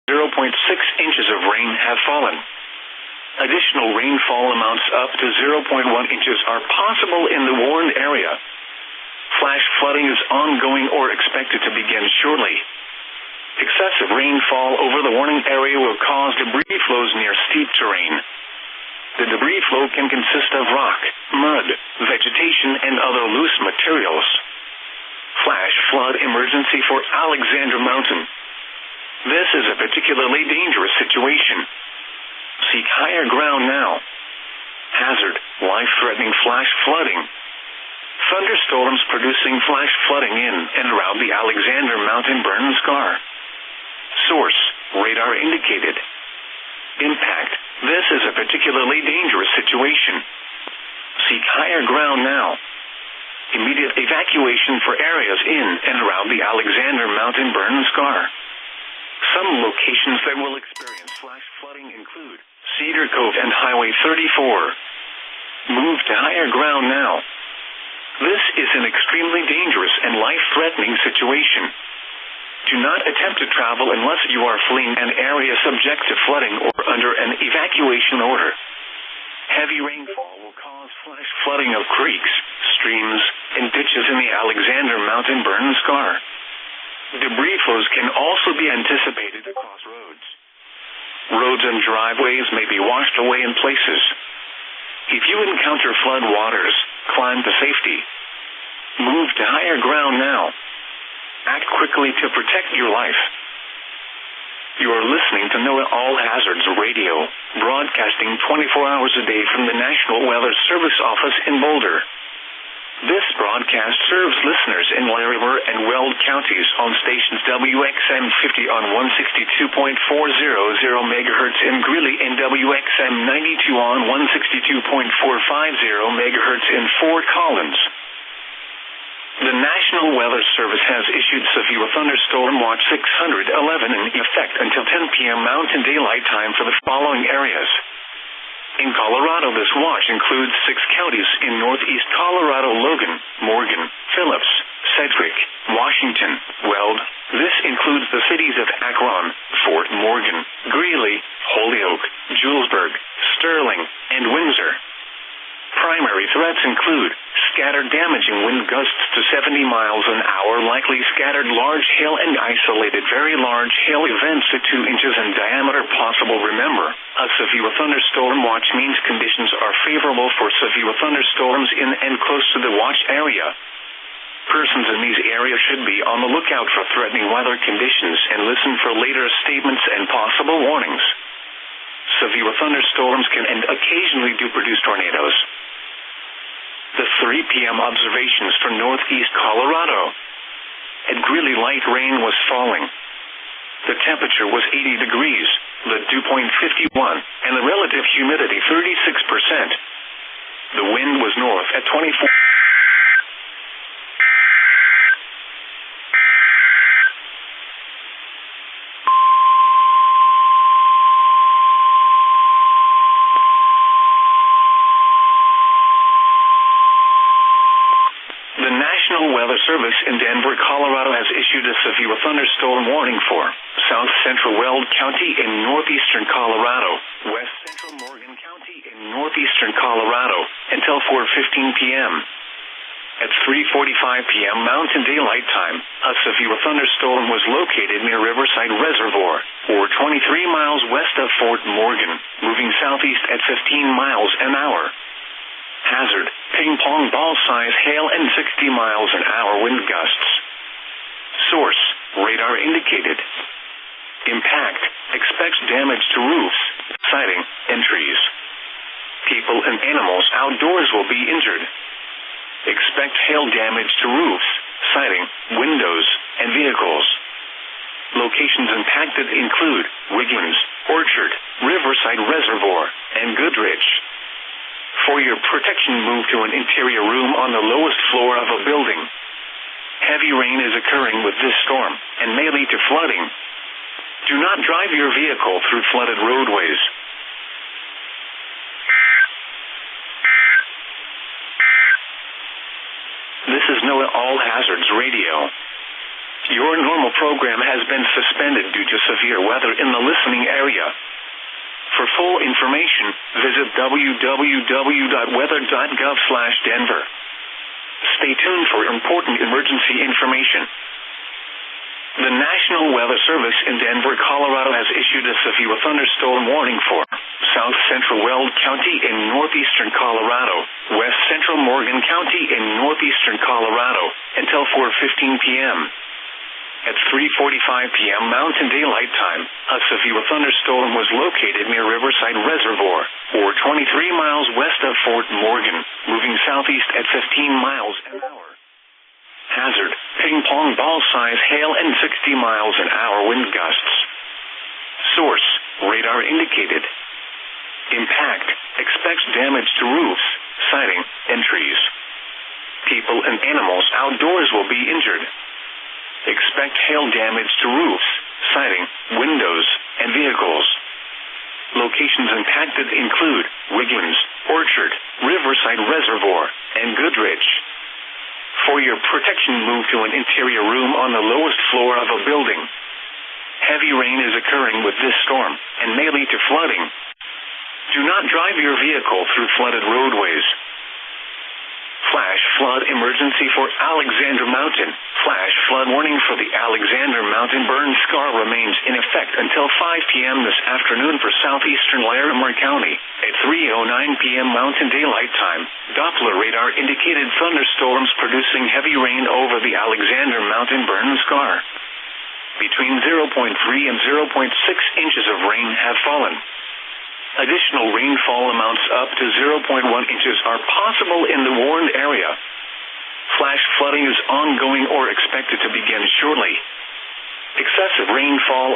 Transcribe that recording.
0.6 inches of rain have fallen. Additional rainfall amounts up to 0.1 inches are possible in the warned area. Flash flooding is ongoing or expected to begin shortly. Excessive rainfall over the warning area will cause debris flows near steep terrain. The debris flow can consist of rock, mud, vegetation, and other loose materials. Flash flood emergency for Alexander Mountain. This is a particularly dangerous situation. Seek higher ground now. Hazard, life-threatening flash flooding. Thunderstorms producing flash flooding in and around the Alexander Mountain burn scar. Source, radar indicated. Impact, this is a particularly dangerous situation. Seek higher ground now. Immediate evacuation for areas in and around the Alexander Mountain burn scar. Some locations that will experience flash flooding include Cedar Cove and Highway 34. Move to higher ground now. This is an extremely dangerous and life-threatening situation. Do not attempt to travel unless you are fleeing an area subject to flooding or under an evacuation order. Heavy rainfall will cause flash flooding of creeks, streams, and ditches in the Alexander Mountain burn scar. Debris flows can also be anticipated across roads. Roads and driveways may be washed away in places. If you encounter flood waters, climb to safety. Move to higher ground now. Act quickly to protect your life. You are listening to NOAA All Hazards Radio, broadcasting 24 hours a day from the National Weather Service office in Boulder. This broadcast serves listeners in Larimer and Weld counties on stations WXM 50 on 162.400 MHz in Greeley and WXM 92 on 162.450 MHz in Fort Collins. The National Weather Service has issued severe thunderstorm watch 611 in effect until 10 p.m. Mountain Daylight Time for the following areas. In Colorado, this watch includes 6 counties in northeast Colorado: Logan, Morgan, Phillips, Sedgwick, Washington, Weld. This includes the cities of Akron, Fort Morgan, Greeley, Holyoke, Julesburg, Sterling, and Windsor. Primary threats include scattered damaging wind gusts to 70 miles an hour, likely scattered large hail and isolated very large hail events to 2 inches in diameter possible. Remember, a severe thunderstorm watch means conditions are favorable for severe thunderstorms in and close to the watch area. Persons in these areas should be on the lookout for threatening weather conditions and listen for later statements and possible warnings. Severe thunderstorms can and occasionally do produce tornadoes. The 3 p.m. observations for northeast Colorado. At Greeley, light rain was falling. The temperature was 80 degrees, the dew point 51, and the relative humidity 36%. The wind was north at 24. The National Weather Service in Denver, Colorado has issued a severe thunderstorm warning for south central Weld County in northeastern Colorado, west central Morgan County in northeastern Colorado, until 4:15 p.m. At 3:45 p.m. Mountain Daylight Time, a severe thunderstorm was located near Riverside Reservoir, or 23 miles west of Fort Morgan, moving southeast at 15 miles an hour. Hazard, ping-pong ball-size hail and 60 miles an hour wind gusts. Source, radar indicated. Impact, expects damage to roofs, siding, and trees. People and animals outdoors will be injured. Expect hail damage to roofs, siding, windows, and vehicles. Locations impacted include Wiggins, Orchard, Riverside Reservoir, and Goodrich. For your protection, move to an interior room on the lowest floor of a building. Heavy rain is occurring with this storm and may lead to flooding. Do not drive your vehicle through flooded roadways. This is NOAA All Hazards Radio. Your normal program has been suspended due to severe weather in the listening area. For full information, visit www.weather.gov/Denver. Stay tuned for important emergency information. The National Weather Service in Denver, Colorado has issued a severe thunderstorm warning for south central Weld County in northeastern Colorado, west central Morgan County in northeastern Colorado, until 4:15 p.m. At 3:45 p.m. Mountain Daylight Time, a severe thunderstorm was located near Riverside Reservoir, or 23 miles west of Fort Morgan, moving southeast at 15 miles an hour. Hazard, ping-pong ball size hail and 60 miles an hour wind gusts. Source, radar indicated. Impact, expects damage to roofs, siding, and trees. People and animals outdoors will be injured. Expect hail damage to roofs, siding, windows, and vehicles. Locations impacted include Wigglins, Orchard, Riverside Reservoir, and Goodrich. For your protection, move to an interior room on the lowest floor of a building. Heavy rain is occurring with this storm and may lead to flooding. Do not drive your vehicle through flooded roadways. Flash flood emergency for Alexander Mountain. Flash flood warning for the Alexander Mountain burn scar remains in effect until 5 p.m. this afternoon for southeastern Larimer County. At 3:09 p.m. Mountain Daylight Time, Doppler radar indicated thunderstorms producing heavy rain over the Alexander Mountain burn scar. Between 0.3 and 0.6 inches of rain have fallen. Additional rainfall amounts up to 0.1 inches are possible in the warned area. Flash flooding is ongoing or expected to begin shortly. Excessive rainfall